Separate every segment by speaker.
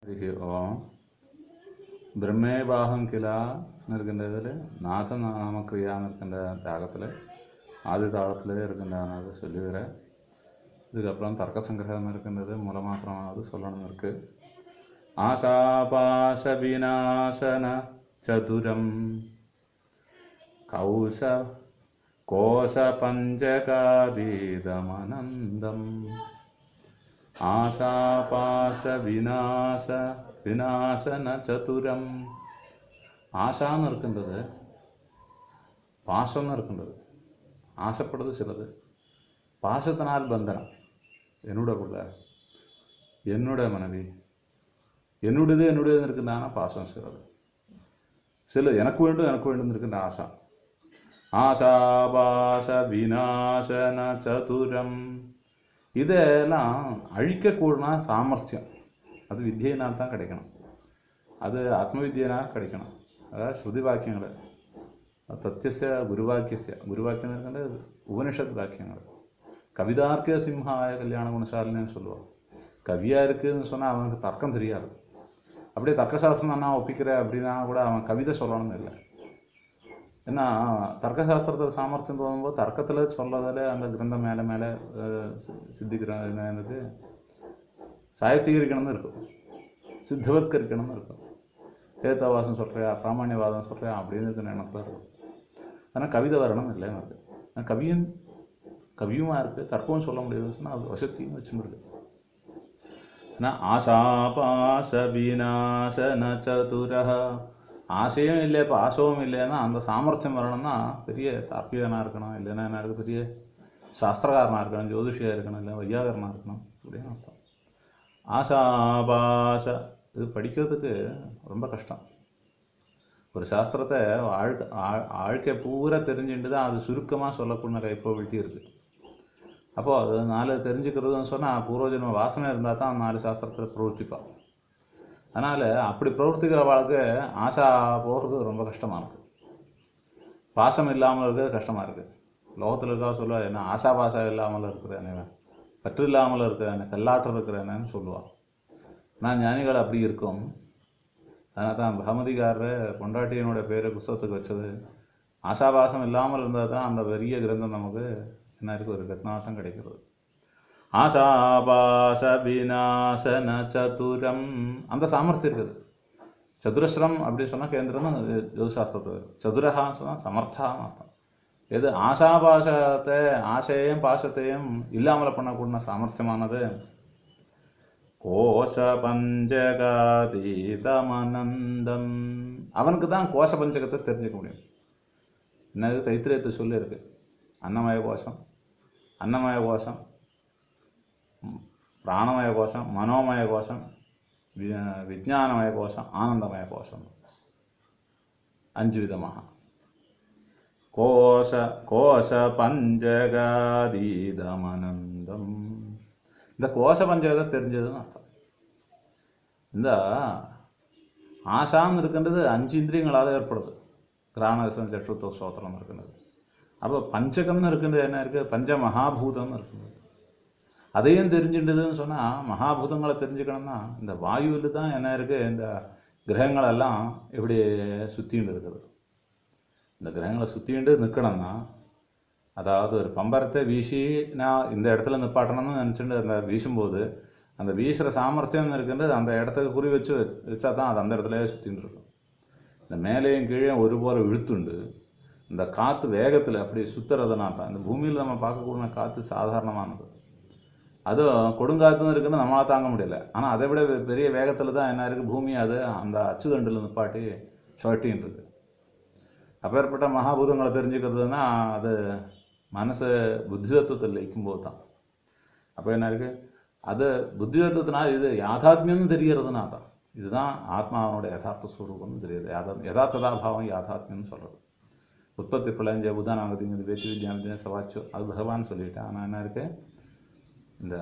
Speaker 1: ഹരി ഓം. பிரம்மேபாகம் கிலா இருக்கின்றதில் நாசநாமக்கிரியான்னு இருக்கின்ற தாகத்தில் ஆதி தாளத்தில் இருக்கின்றனாவது சொல்லுகிறேன். இதுக்கப்புறம் தர்க்க சங்கிரகம் இருக்கின்றது, மூலமாத்திரமாவது சொல்லணும் இருக்கு. ஆசாபாச விநாசன சதுரம் கௌச கோஷ பஞ்சகாதீதமனந்தம். ஆசாபாச விநாசன சதுரம். ஆசான்னு இருக்கின்றது, பாசம்னு இருக்கின்றது. ஆசைப்படுறது சிலது, பாசத்தினால் பந்தனம். என்னோட பிள்ளை, என்னோட மனைவி, என்னுடையது இருக்கின்றான பாசம் சிலது. சில எனக்கு வேண்டும் இருக்கின்ற ஆசா. ஆசாபாச விநாசன சதுரம். இதெல்லாம் அழிக்கக்கூடனா சாமர்த்தியம் அது வித்தியினால் தான் கிடைக்கணும். அது ஆத்மவித்தியினால் கிடைக்கணும். அதாவது ஸ்ருதி வாக்கியங்கள், தத்திய குருவாக்கியம் இருக்கின்ற உபனிஷத் வாக்கியங்கள். கவிதார்க்க சிம்ஹாய கல்யாண குணசாலின்னு சொல்லுவாள். கவியாக இருக்குதுன்னு சொன்னால் அவனுக்கு தர்க்கம் தெரியாது. அப்படியே தர்க்கசாஸ்திரம் நான் ஒப்பிக்கிறேன் அப்படின்னா கூட அவன் கவிதை சொல்லணும்னு இல்லை. ஏன்னா தர்க்கசாஸ்திரத்தில் சாமர்த்தியம் தோணும்போது தர்க்கத்தில் சொல்லதில் அந்த கிரந்தம் மேலே சித்திக்கிறது சாயத்தீகரிக்கணும்னு இருக்கும், சித்தவத்கரிக்கணும்னு இருக்கும். ஏத்தவாசம் சொல்கிறியா, பிராமணியவாதம் சொல்கிறியா அப்படின்னு இருக்கிற எண்ணத்தில் இருக்கும். ஆனால் கவிதை வரணும் இல்லைன்னு இருக்குது. கவியுமா இருக்குது, தர்க்கமும் சொல்ல முடியாதுன்னு சொன்னால் அது வசதியும் வச்சுருக்கு. ஏன்னா ஆசாபாச விநாசன சதுரஹ. ஆசையும் இல்லை, பாசமும் இல்லைன்னா அந்த சாமர்த்தியம் வரணும்னா பெரிய தார்க்கிகனாக இருக்கணும், இல்லைன்னா என்ன இருக்குது, பெரிய சாஸ்திரகாரனாக இருக்கணும், ஜோதிஷியாக இருக்கணும், இல்லை வையாகரனாக இருக்கணும் அப்படின்னு அர்த்தம். ஆசாபாச இது படிக்கிறதுக்கு ரொம்ப கஷ்டம். ஒரு சாஸ்திரத்தை வாழ்க்கை பூரா தெரிஞ்சுட்டு தான் அது சுருக்கமாக சொல்லக்கூடிய கைப்பபிலிட்டி இருக்குது. அப்போது அது 4 தெரிஞ்சுக்கிறதுன்னு சொன்னால் பூர்வஜன்ம வாசனை இருந்தால் தான் 4 சாஸ்திரத்தில் பிரவர்த்திப்பாள். அதனால் அப்படி பிரவர்த்திக்கிற வாழ்க்கை ஆசா போகிறது ரொம்ப கஷ்டமாக இருக்குது. பாசம் இல்லாமல் இருக்கிறது கஷ்டமாக இருக்குது. லோகத்தில் இருக்கா சொல்லுவா, என்ன ஆசா பாசம் இல்லாமல் இருக்கிறேன், பற்று இல்லாமல் இருக்கிறேன், கல்லாற்று இருக்கிறேன்னு சொல்லுவாள். நான் ஞானிகள் அப்படி இருக்கும். அதனால் தான் பகமதிகாரர் பொண்டாட்டியனோட பேரை புஸ்தகத்துக்கு வச்சது. ஆசாபாசம் இல்லாமல் இருந்தால் தான் அந்த பெரிய கிரந்தம் நமக்கு என்ன இருக்குது, ஒரு ரத்னார்த்தம் கிடைக்கிறது. ஆசாபாச விநாசன சதுரம். அந்த சாமர்த்தியம் இருக்குது. சதுரஸ்ரம் அப்படின்னு சொன்னால் கேந்திரம் ஜோதிசாஸ்திரத்தில். சதுரஹான்னு சொன்னால் சமர்த்தான்னு அர்த்தம். எது ஆசாபாசத்தை, ஆசையையும் பாசத்தையும் இல்லாமல் பண்ணக்கூடிய சாமர்த்தியமானது. கோஷ பஞ்சகாதீதமனந்தம். அவனுக்கு தான் கோஷ பஞ்சகத்தை தெரிஞ்சுக்க முடியும். என்னது தைத்திரியத்தை சொல்லி இருக்கு. அன்னமய கோஷம், பிராணமய கோஷம், மனோமய கோஷம், விஜானமய கோஷம், ஆனந்தமய கோஷம். 5 விதமாக. கோஷ பஞ்சகாதீதமனந்தம். இந்த கோஷ பஞ்சகத்தை தெரிஞ்சதுன்னு அர்த்தம். இந்த ஆசான்னு இருக்கின்றது 5 இந்திரியங்களால் ஏற்படுது. கிராணரசம் சற்றுத்துவ ஸ்தோத்திரம் இருக்கின்றது. அப்போ பஞ்சகம்னு இருக்கின்றது என்ன இருக்குது, பஞ்ச மகாபூதம்னு இருக்கின்றது. அதையும் தெரிஞ்சுட்டதுன்னு சொன்னால் மகாபூதங்களை தெரிஞ்சுக்கணும்னா இந்த வாயுவில் தான் என்ன இருக்குது, இந்த கிரகங்களெல்லாம் இப்படி சுற்றிட்டு இருக்குது. இந்த கிரகங்களை சுற்றிட்டு நிற்கணும்னா, அதாவது ஒரு பம்பரத்தை வீசி நான் இந்த இடத்துல நிப்பாட்டணும்னு நினச்சிட்டு அந்த வீசும்போது அந்த வீசுகிற சாமர்த்தியம் இருக்கின்றது அந்த இடத்துக்கு குறி வச்சா தான் அது அந்த இடத்துலையே சுற்றின்னு இருக்கும். இந்த மேலேயும் கீழே ஒரு போல் இழுத்துண்டு இந்த காற்று வேகத்தில் அப்படி சுற்றுறதுனா தான் இந்த பூமியில் நம்ம பார்க்கக்கூடிய காற்று சாதாரணமானது. அதுவும் கொடுங்காற்றுன்னு இருக்குன்னு நம்மளால் தாங்க முடியல. ஆனால் அதை விட பெரிய வேகத்தில் தான் என்ன இருக்குது, பூமி அது அந்த அச்சுதண்டில் நிப்பாட்டி சுழட்டின்னு இருக்கு. அப்பேற்பட்ட மகாபூதங்களை தெரிஞ்சுக்கிறதுனா அது மனசு புத்தி தத்துவத்தில் லயிக்கும்போது தான். அப்போ என்ன இருக்குது, அது புத்தி தத்துவத்தினால் இது யாதாத்மியம்னு தெரியறதுனா தான். இதுதான் ஆத்மாவனுடைய யதார்த்த ஸ்வரூபம்னு தெரியுது. யதார்த்ததாபாவம் யாதாத்மியம்னு சொல்கிறது. உற்பத்தி பிள்ளைஞ்ச உதாரணங்கிறது வேத்தி வித்யானத்தின சவாச்சோ அது பகவான் சொல்லிட்டேன். ஆனால் என்ன இருக்குது, இந்த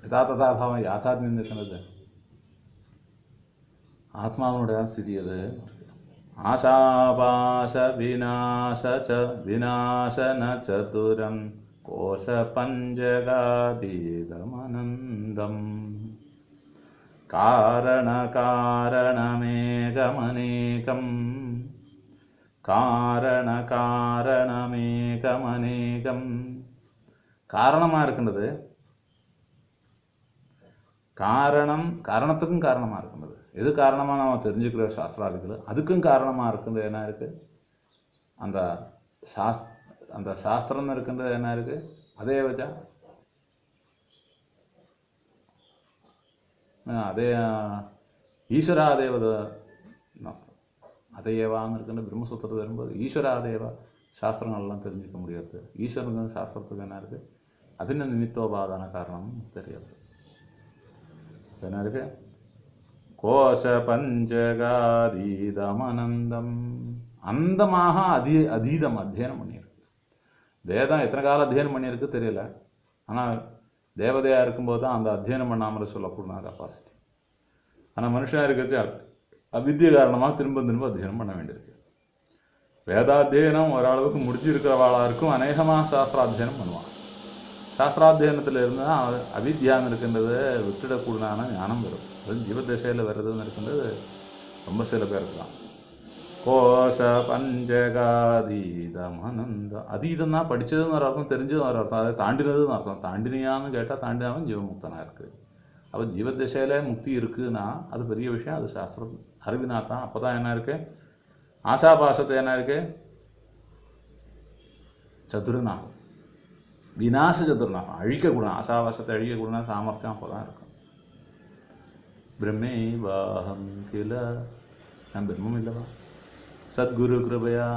Speaker 1: யதார்த்ததாபாவம் யாதாத்மியம் இருக்கிறது ஆத்மாவனுடைய ஸ்திதி. அது ஆசாபாச விநாசன சதுரம் கோஷ பஞ்சகாதீதமனந்தம். காரணகாரணமேகமநேகம் காரணகாரணமேகமநேகம். காரணமாக இருக்கின்றது, காரணத்துக்கும் காரணமாக இருக்கின்றது. எது காரணமாக நம்ம தெரிஞ்சுக்கிற சாஸ்திராதிகள், அதுக்கும் காரணமாக இருக்கின்றது என்ன இருக்குது? அந்த சாஸ்திரம்னு இருக்கின்றது என்ன இருக்குது? அதே வச்சா அதே ஈஸ்வராதேவத அதையேவான்னு இருக்கின்ற பிரம்மசூத்திரத்தில் வரும்போது ஈஸ்வராதேவ சாஸ்திரங்கள்லாம் தெரிஞ்சிக்க முடியாது. ஈஸ்வரன் சாஸ்திரத்துக்கு என்ன இருக்குது? அபின்ன நிமித்தோபாதான காரணம் தெரியாது. என்ன இருக்கு? கோஷ பஞ்சகாதீதமனந்தம், அந்தமாக அதீதம் அத்தியனம் பண்ணியிருக்கு. வேதம் எத்தனை காலம் அத்தியனம் பண்ணியிருக்கு தெரியல. ஆனால் தேவதையாக இருக்கும்போது தான் அந்த அத்தியனம் பண்ணாமல் சொல்லக்கூடாது கெப்பாசிட்டி. ஆனால் மனுஷனாக இருக்கிறது அவித்திய காரணமாக திரும்ப திரும்ப அத்தியனம் பண்ண வேண்டியிருக்கு. வேதாத்தியனம் ஓரளவுக்கு முடிஞ்சிருக்கிறவாளாக இருக்கும். அநேகமாக சாஸ்திராத்தியனம் பண்ணுவான். சாஸ்திராத்தியனத்தில் இருந்தால் அவித்யான்னு இருக்கின்றது விட்டுடக்கூடான ஞானம் வரும். அது ஜீவதசையில் வருதுன்னு இருக்கின்றது ரொம்ப சில பேருக்கு தான். கோஷ பஞ்சகாதீதம் அனந்தம். அதீதம்னா படித்ததுன்னு ஒரு அர்த்தம், தெரிஞ்சதுன்னு ஒரு அர்த்தம், அதை தாண்டினதுன்னு அர்த்தம். தாண்டினியான்னு கேட்டால் தாண்டினாலும் ஜீவமுக்தனாக இருக்குது. அப்போ ஜீவதசையில் முக்தி இருக்குதுன்னா அது பெரிய விஷயம். அது சாஸ்திரம் அறிவினா தான். அப்போ தான் என்ன இருக்குது? ஆசாபாசத்தை என்ன இருக்குது? சதுரனாகும், விநாச சதுரனாகும். அழிக்கக்கூடாது, ஆசாபாசத்தை அழிக்கக்கூடாது சாமர்த்தியம் அப்போ தான் இருக்கும். பிரம்மே வாஹம் கில, நான் பிரம்மம் இல்லவா? சத்குரு கிருபையா,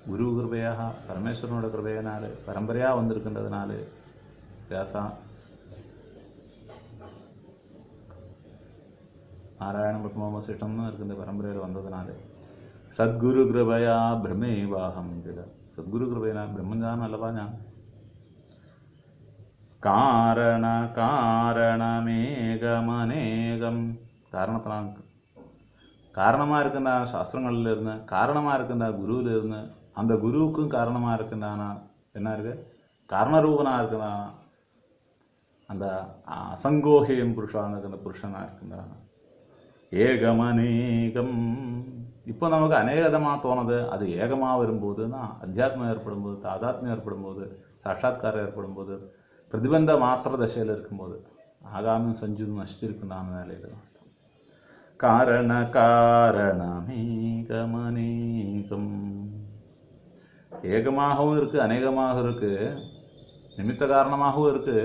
Speaker 1: குரு கிருபையா, பரமேஸ்வரனோட கிருபையினால பரம்பரையாக வந்திருக்கின்றதுனால, வியாசா நாராயண பிரம்மவசிஷ்டம்னு இருக்கின்ற பரம்பரையில் வந்ததுனால சத்குரு கிருபையா பிரம்மே வாஹம் கில, சத்குரு கிருபையா பிரம்மஞ்சான் அல்லவா ஞான். காரண காரணமேகமநேகம், காரணத்தினால் காரணமாக இருக்கின்ற சாஸ்திரங்கள்ல இருந்து, காரணமாக இருக்கின்ற குருவில் இருந்து, அந்த குருவுக்கும் காரணமாக இருக்கின்றானா என்ன இருக்குது? காரணரூபனாக இருக்கின்றானா அந்த அசங்கோஹியம் புருஷான இருக்கின்ற புருஷனாக இருக்கின்றானா. ஏகமநேகம், இப்போ நமக்கு அநேகதமாக தோணுது. அது ஏகமாக வரும்போதுன்னா அத்தியாத்மம் ஏற்படும்போது, தாதாத்மியம் ஏற்படும்போது, சாட்சாத்காரம் ஏற்படும்போது, பிரதிபந்த மாத்திர தசையில் இருக்கும்போது, ஆகாமியம் செஞ்சு நஷ்டிருக்குண்டான நிலையில் தான். காரண காரணமேகமநேகம், ஏகமாகவும் இருக்குது, அநேகமாகவும் இருக்குது, நிமித்த காரணமாகவும் இருக்குது.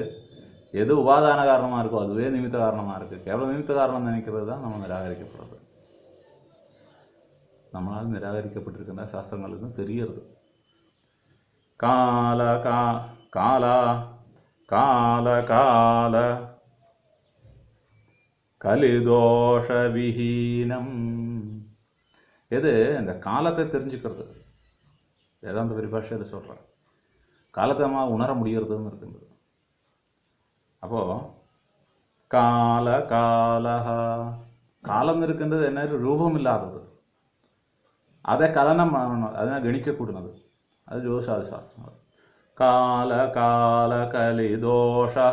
Speaker 1: எது உபாதான காரணமாக இருக்கோ அதுவே நிமித்த காரணமாக இருக்குது. கேவலம் நிமித்த காரணம் நினைக்கிறது தான் நம்ம நிராகரிக்கப்படுறது. நம்மளால் நிராகரிக்கப்பட்டிருக்கின்ற சாஸ்திரங்களுக்கு தெரியறது. கால காலா கால கால கலிதோஷ விஹீனம், எது இந்த காலத்தை தெரிஞ்சுக்கிறது. வேதாந்த பரிபாஷையில் சொல்கிறேன், காலத்தை நம்ம உணர முடியறதுன்னு இருக்குது. அப்போது கால காலஹா, காலம் இருக்கின்றது என்ன? ரூபம் இல்லாதது, அதை கலனம் பண்ணணும், அதை கணிக்கக்கூடாது. அது ஜோதிஷாதி சாஸ்திரம். கால கால கலிதோஷா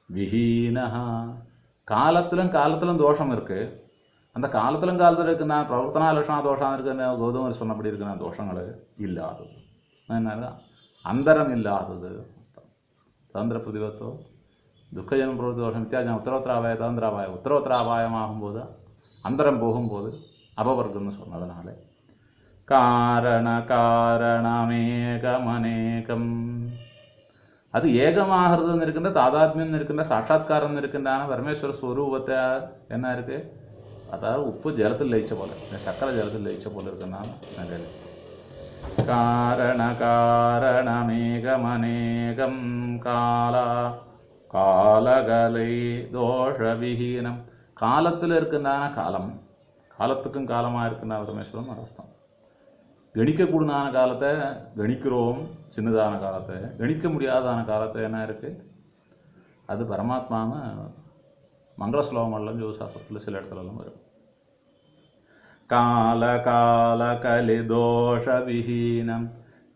Speaker 1: விஹீனஹா, காலத்திலும் தோஷம் இருக்குது. அந்த காலத்திலும் இருக்குன்னா பிரவர்த்தனா லட்சணா தோஷம் இருக்குன்னு கௌதமர் சொன்னபடி இருக்குன்னா தோஷங்கள் இல்லாதது. என்ன? அந்தரம் இல்லாதது. தந்திர பிரதிபத்தோ துக்கஜனம் பிரவൃத்தி தோஷம் வித்தியாசம் உத்தரோத்தராபாய தந்திராபாய உத்தரோத்தராபாயமாகும்போது அந்தரம் போகும்போது அபவர்க்கம்னு சொன்னதுனால காரண காரணமேகமநேகம், அது ஏகமாகிறதுன்னு இருக்கின்ற தாதாத்மியம் இருக்கின்ற சாட்சாத்காரம் இருக்கின்றான பரமேஸ்வர ஸ்வரூபத்தை என்ன இருக்குது? அதாவது உப்பு ஜலத்தில் லயிச்ச போல, சக்கரை ஜலத்தில் லயிச்ச போல இருக்குன்னால நல்லது. காரண காரணமேகமநேகம் காலா காலகலை தோஷ விஹீனம், காலத்தில் இருக்கின்றான காலம், காலத்துக்கும் காலமாக இருக்கின்ற பரமேஸ்வரன் அர்த்தம். கணிக்கக்கூடான காலத்தை கணிக்கிறோம், சின்னதான காலத்தை கணிக்க முடியாதான காலத்தை என்ன இருக்குது? அது பரமாத்மான்னு மங்கள ஸ்லோகமெல்லாம் ஜோதிசாஸ்திரத்தில் சில இடத்துலலாம் வரும். கால கால கலிதோஷ விஹீனம்,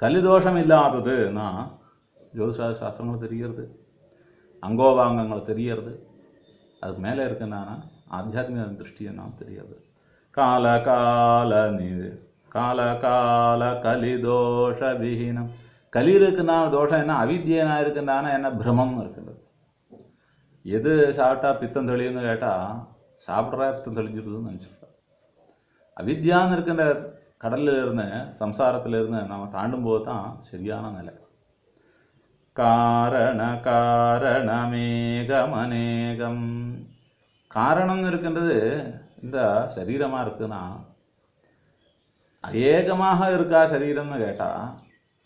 Speaker 1: கலிதோஷம் இல்லாததுன்னா ஜோதிஷ சாஸ்திரங்கள் தெரியறது, அங்கோபாங்கங்கள் தெரியறது, அதுக்கு மேலே இருக்குன்னா ஆத்தியாத்மிக திருஷ்டியை நாம் தெரியாது. கால கால கால கால கலிதோஷ விஹீனம். கலி இருக்குன்னா தோஷம் என்ன? அவித்யனா இருக்குன்னா என்ன? பிரமம் இருக்குது. எது சாப்பிட்டா பித்தம் தெளிவுன்னு கேட்டால் சாப்பிட்றா பித்தம் தெளிஞ்சிடுதுன்னு நினச்சிருக்கா. அவித்யான்னு இருக்கின்ற கடலில் இருந்து சம்சாரத்தில் இருந்து நாம் தாண்டும் போது தான் சரியான நிலை. காரண காரணமேகம் அநேகம். காரணம்னு இருக்கின்றது இந்த சரீரமாக இருக்குன்னா ஏகமாக இருக்கா சரீரம்னு கேட்டால்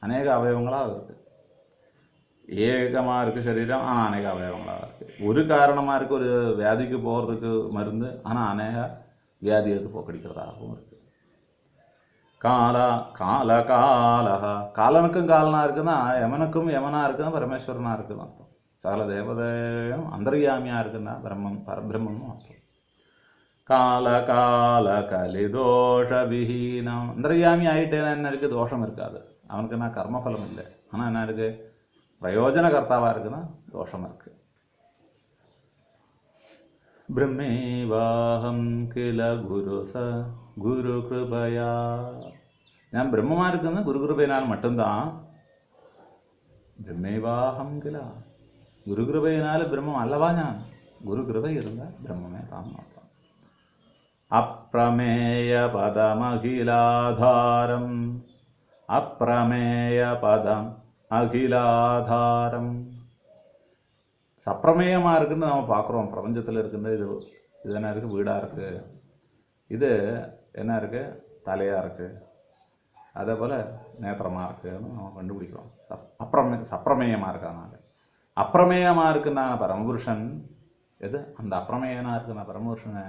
Speaker 1: அநேக அவயவங்களாக இருக்குது. ஏகமாக இருக்குது சரீரம், ஆனால் அநேக அவயவங்களாக இருக்குது. ஒரு காரணமாக இருக்குது, ஒரு வியாதிக்கு போகிறதுக்கு மருந்து, ஆனால் அநேக வியாதிகளுக்கு போக்கடிக்கிறதாகவும் இருக்குது. காலா கால காலஹா. காலனுக்கும் காலனாக இருக்குன்னா யமனுக்கும் யமனாக இருக்குன்னா பரமேஸ்வரனாக இருக்குன்னு அர்த்தம். சகல தேவதையும் அந்தர்யாமியாக இருக்குன்னா பரபிரம்மன்னு அர்த்தம். கால கால கலிதோஷ விஹீனம். அந்தர்யாமி ஆகிட்டேன்னா என்ன இருக்குது? தோஷம் இருக்காது. அவனுக்கு என்ன கர்மஃபலம் இல்லை, ஆனால் என்ன இருக்குது? பிரயோஜனகர்த்தாவாக இருக்குன்னா தோஷம் இருக்குது. பிரம்மேவாஹம் கில குரு கிருபயா. ഞാൻ பிரம்மமாக இருக்குன்னு குரு கிருபையினால் மட்டும்தான். பிரம்மேவாஹம் கில, குரு கிருபையினால் பிரம்மம் அல்லவா ഞാൻ. குரு கிருபை இருந்தால் பிரம்மமே தான் அர்த்தம். அப்ரமேய பதம் அகிலாதாரம். அப்ரமேய பதம் அகிலாதாரம். சப்பிரமேயமாக இருக்குன்னு நம்ம பார்க்குறோம். பிரபஞ்சத்தில் இருக்குன்னு இது என்ன இருக்குது? வீடாக இருக்குது. இது என்ன இருக்குது? தலையாக இருக்குது. அதே போல் நேத்திரமாக இருக்குதுன்னு நம்ம கண்டுபிடிக்கிறோம். சப்பிரமேயமாக இருக்காங்க. அப்பிரமேயமாக இருக்குன்னா பரமபுருஷன் எது? அந்த அப்பிரமேயனாக இருக்குன்னா பரமபுருஷனை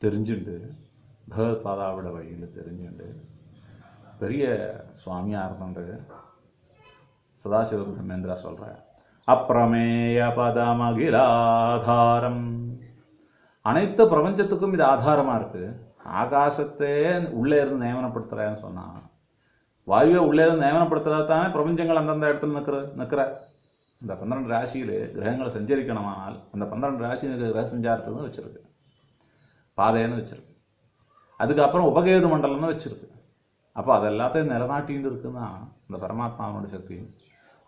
Speaker 1: தெரிஞ்சுண்டு பகவத்பாதாவோட வழியில் தெரிஞ்சுண்டு பெரிய சுவாமியாக இருந்தது சதாசிவ பிரம்மேந்திரா சொல்கிறார். அப்பிரமேய பதமகிலாதாரம். அனைத்து பிரபஞ்சத்துக்கும் இது ஆதாரமாக இருக்குது. ஆகாசத்தே உள்ளே இருந்து நியமனப்படுத்துகிறேன்னு சொன்னான். வாயுவை உள்ளே இருந்து நியமனப்படுத்துறது தானே பிரபஞ்சங்கள் அந்தந்த இடத்துல நிற்கிற. இந்த 12 ராசியில் கிரகங்களை சஞ்சரிக்கணுமானால் அந்த 12 ராசி கிரக சஞ்சாரத்துன்னு வச்சுருக்கு, பாதைன்னு வச்சுருக்கு. அதுக்கப்புறம் உபகேது மண்டலம்னு வச்சுருக்கு. அப்போ அது எல்லாத்தையும் நிலநாட்டின்னு இருக்குன்னா இந்த பரமாத்மாவோட சக்தி.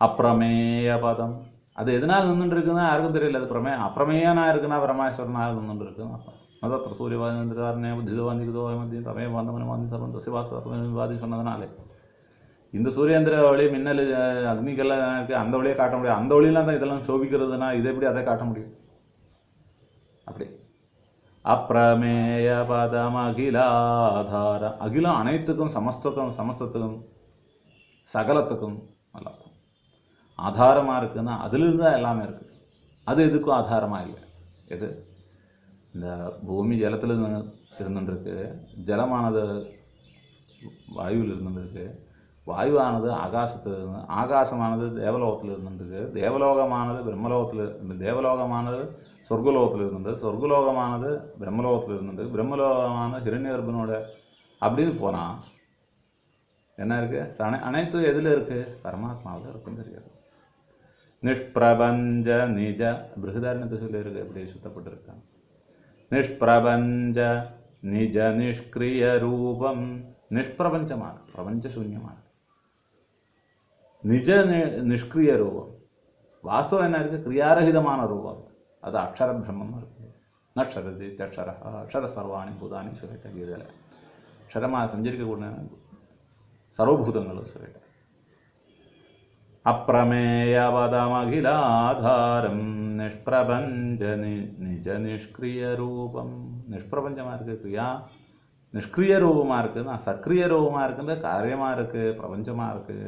Speaker 1: அப்பிரமேய பதம் அது எதனால் நின்றுட்டு இருக்குன்னா யாருக்கும் தெரியல. அது அப்பிரமேயனா இருக்குன்னா பரமேஸ்வரனாக நின்றுட்டு இருக்குன்னு அர்த்தம். அதான் சூரியவாதி புத்திதவாந்தி தமே வந்தமனவாந்தி சர்வம் தசிவாதி சொன்னதுனாலே இந்த சூரியந்திர ஒளி மின்னல் அக்னிக்கெல்லாம் இருக்குது, அந்த ஒளியை காட்ட முடியாது. அந்த ஒளியெலாம் தான் இதெல்லாம் சோபிக்கிறதுனா இதை எப்படி அதை காட்ட முடியும்? அப்படி அப்பிரமேய பதம் அகிலாதாரம். அகிலம் அனைத்துக்கும் சமஸ்தத்துக்கும் சகலத்துக்கும் நல்லா ஆதாரமாக இருக்குன்னா அதிலிருந்து தான் எல்லாமே இருக்குது. அது எதுக்கும் ஆதாரமாக இல்லை. எது? இந்த பூமி ஜலத்தில் இருந்துருக்கு, ஜலமானது வாயுவில் இருந்துருக்கு, வாயுவானது ஆகாசத்தில் இருந்து, ஆகாசமானது தேவலோகத்தில் இருந்துருக்கு, தேவலோகமானது பிரம்மலோகத்தில், தேவலோகமானது சொர்க்கலோகத்தில் இருந்தது, சொர்க்கலோகமானது பிரம்மலோகத்தில் இருந்தது, பிரம்மலோகமானது ஹிரண்யகர்ப்பனோட அப்படின்னு போனால் என்ன இருக்குது? அனைத்தும் எதில் இருக்குது? பரமாத்மாவில் இருக்குன்னு தெரியாது. நிஷ்பிரபஞ்ச நிஜ பிருகதாரண்யத்தை சொல்லியிருக்கு. எப்படி சுத்தப்பட்டிருக்காங்க. நிஷ்பிரபஞ்ச நிஜ நிஷ்கிரிய ரூபம். நிஷ்பிரபஞ்சமாக பிரபஞ்ச சூன்யமாக நிஜ நிஷ்கிரிய ரூபம். வாஸ்தவம் என்ன இருக்குது? கிரியாரகிதமான ரூபம். அது அக்ஷர பிரம்மமாக இருக்குது. நக்ஷரதி அக்ஷர அக்ஷர சர்வாணி பூதானி சொல்லிட்டேன். இதில் அக்ஷரமாக சஞ்சரிக்கக்கூடிய சர்வபூதங்களும் சொல்லிட்டேன். அப்பிரமேய பதமகிலாதாரம் நிஷ்பிரபஞ்ச நிஜ நிஷ்கிரிய ரூபம். நிஷ்பிரபஞ்சமாக இருக்குது, கிரியா நிஷ்கிரிய ரூபமாக இருக்குதுன்னா சக்ரிய ரூபமாக இருக்குது, காரியமாக இருக்குது, பிரபஞ்சமாக இருக்குது,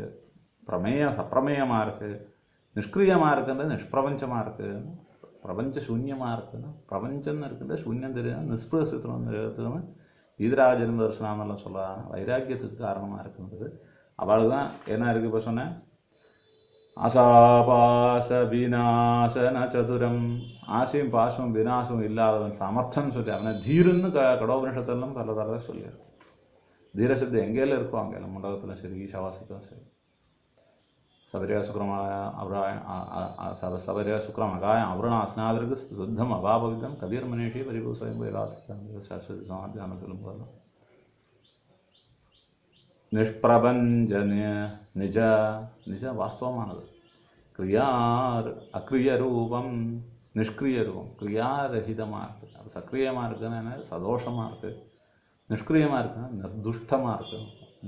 Speaker 1: சப்பிரமேயமாக இருக்குது. நிஷ்கிரியமாக இருக்குன்றது நிஷ்பிரபஞ்சமாக இருக்குது, பிரபஞ்ச சூன்யமாக இருக்குதுன்னா பிரபஞ்சம்னு இருக்குது, சூன்யம் தெரியும், நிஷ்பிரசித்தம் ஈதராஜன் தரிசனம்லாம் சொல்கிறாங்க. வைராக்கியத்துக்கு காரணமாக இருக்குன்றது அவளுக்கு தான் என்ன இருக்குது. இப்போ சொன்னேன் ஆசாபாச விநாசன சதுரம். ஆசையும் பாசமும் விநாசமும் இல்லாதவன் சமர்த்தன்னு சொல்லி அவனை தீருன்னு கடோபனிஷத்தெல்லாம் பல தடவை சொல்லியிருக்கு. தீரசத்து எங்கேயும் இருக்கோ அங்கெல்லாம் மண்டபத்திலும் சரி ஈசாவாசத்திலும் சரி சபரியாசுக்கிரமாக சபரியாசுக்கிரமகாயம் அவ்ரண அஸ்னாதருக்கு சுத்தம் அபாபவிதம் கபீர் மனிஷி பரிபூ ஸ்வயம் சாஸ்வதி சமாத்தியானம் சொல்லும்போது நிஷ்பிரபஞ்ச நிஜ நிஜ வாஸ்தவமானது அக்ரிய ரூபம் நிஷ்கிரிய ரூபம் கிரியாரகிதமாக இருக்குது. அது சக்ரியமாக இருக்குதுன்னு சதோஷமாக இருக்குது, நிஷ்கிரியமாக இருக்குன்னா நிர்துஷ்டமாக இருக்குது,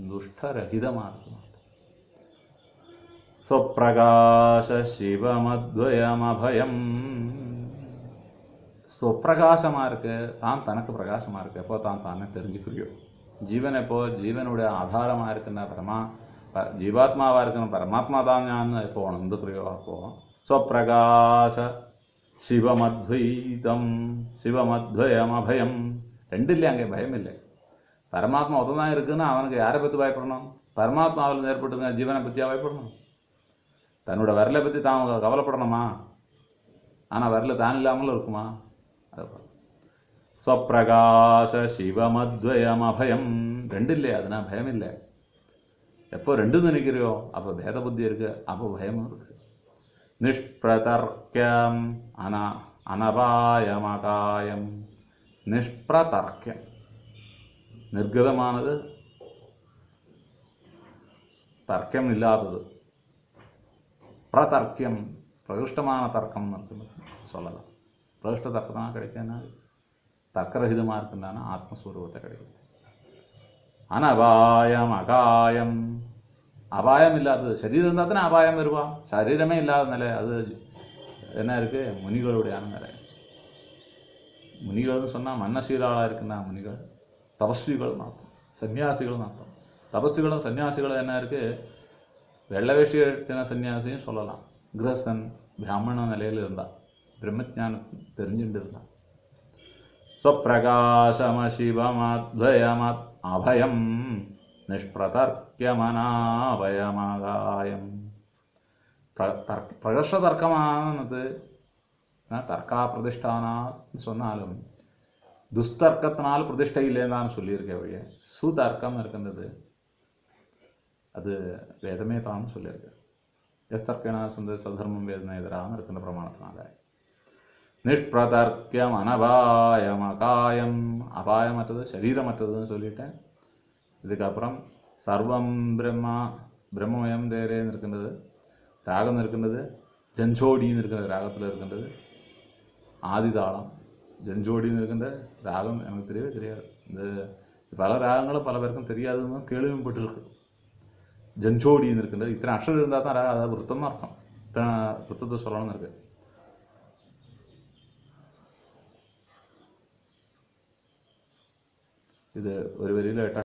Speaker 1: துஷ்டரகிதமாக இருக்குது. ஸ்வப்பிரகாச சிவமத்வயமபயம் ஸ்வப்பிரகாசமாக இருக்குது, தான் தனக்கு பிரகாசமாக இருக்குது. எப்போ தான் தானே தெரிஞ்சுக்கிறியோ, ஜீவன் எப்போ ஜீவனுடைய ஆதாரமாக இருக்குன்னா ஜீவாத்மாவாக இருக்கணும், பரமாத்மா தான் ஞான் எப்போ உணர்ந்துக்கிறியோ அப்போ ஸ்வப்பிரகாச சிவமத்வைதம் சிவமத்வயமபயம் ரெண்டு இல்லை, அங்கே பயம் இல்லை. பரமாத்மா ஒருத்தன் தான் இருக்குன்னா அவனுக்கு யாரை பற்றி பயப்படணும்? பரமாத்மாவில் ஏற்பட்டுங்க ஜீவனை பற்றியா பயப்படணும்? தன்னோட வரலை பற்றி தான் கவலைப்படணுமா? ஆனால் வரல தான் இல்லாமலும் இருக்குமா? அது ஸ்வப்பிரகாச சிவமத்வயமபயம் ரெண்டு இல்லையா, அதுனா பயம் இல்லை. எப்போ ரெண்டு நினைக்கிறியோ அப்போ பேத புத்தி இருக்கு, அப்போ பயமும் இருக்கு. நிஷ்பிரதர்க்கியம் அனபாயமகாயம் நிஷ்பிரதர்க்கியம் நிர்கதமானது, தர்க்கம் இல்லாதது. பிரதர்க்கியம் பிரகிருஷ்டமான தர்க்கம் இருக்குன்னு சொல்லலாம். பிரகிருஷ்ட தர்க்கம் கிடைக்குன்னா தர்க்கரகிதமாக இருக்குன்னா ஆத்மஸ்வரூபத்தை கிடைக்குது. அனபாயம் அகாயம் அபாயம் இல்லாதது. சரீரம் இருந்தால் தானே அபாயம் வருவா, சரீரமே இல்லாத நிலை. அது என்ன இருக்குது, முனிகளுடைய நிலை. முனிகள்னு சொன்னால் மன்னசீலாளாக இருக்குன்னா முனிகள் தபஸ்விகள்னு அர்த்தம், சன்னியாசிகள்னு அர்த்தம். தபஸ்விகளும் சன்னியாசிகளும் என்ன இருக்குது, வெள்ளை வேஷ்டி கட்டின சன்னியாசியும் சொல்லலாம். கிரகஸ்தன் பிராமண நிலையில் இருந்தால், பிரம்மஜானம் தெரிஞ்சுட்டு இருந்தான். ஸ்வப்பிரகாசம சிவமத்வயமத் அபயம் நிஷ்பிரதர்க்கியமனாபயமகாயம் பிரகர்ஷ தர்க்கமானது தர்க்கா பிரதிஷ்டானான்னு சொன்னாலும் துஸ்தர்க்கத்தினால் பிரதிஷ்டை இல்லைன்னு சொல்லியிருக்கேன் வழிய சுதர்க்கம் இருக்கின்றது அது வேதமே தான் சொல்லியிருக்கு. எஸ்தர்க்கனா சொந்த சதர்மம் வேதனை எதிராக இருக்கின்ற பிரமாணத்தினால நிஷ்பிரதர்க்கியம் அனபாயமகாயம் அபாயமற்றது சரீரமற்றதுன்னு சொல்லிட்டேன். இதுக்கப்புறம் சர்வம் பிரம்மமயம் தேரேன்னு இருக்கின்றது, ராகம் இருக்கின்றது, ஜஞ்சோடின்னு இருக்கின்றது, ராகத்தில் இருக்கின்றது ஆதிதாளம். ஜஞ்சோடின்னு இருக்கின்ற ராகம் எனக்கு தெரியவே தெரியாது. இந்த பல ராகங்களும் பல பேருக்கும் தெரியாதுன்னு கேள்விப்பட்டிருக்கு. ஜஞ்சோடின்னு இருக்கின்றது, இத்தனை அக்ஷரம் இருந்தால் தான் ராகம், அதாவது விருத்தம் அர்த்தம், இத்தனை விருத்தத்தை சொல்லணும்னு இருக்கு. இது ஒரு வரியில்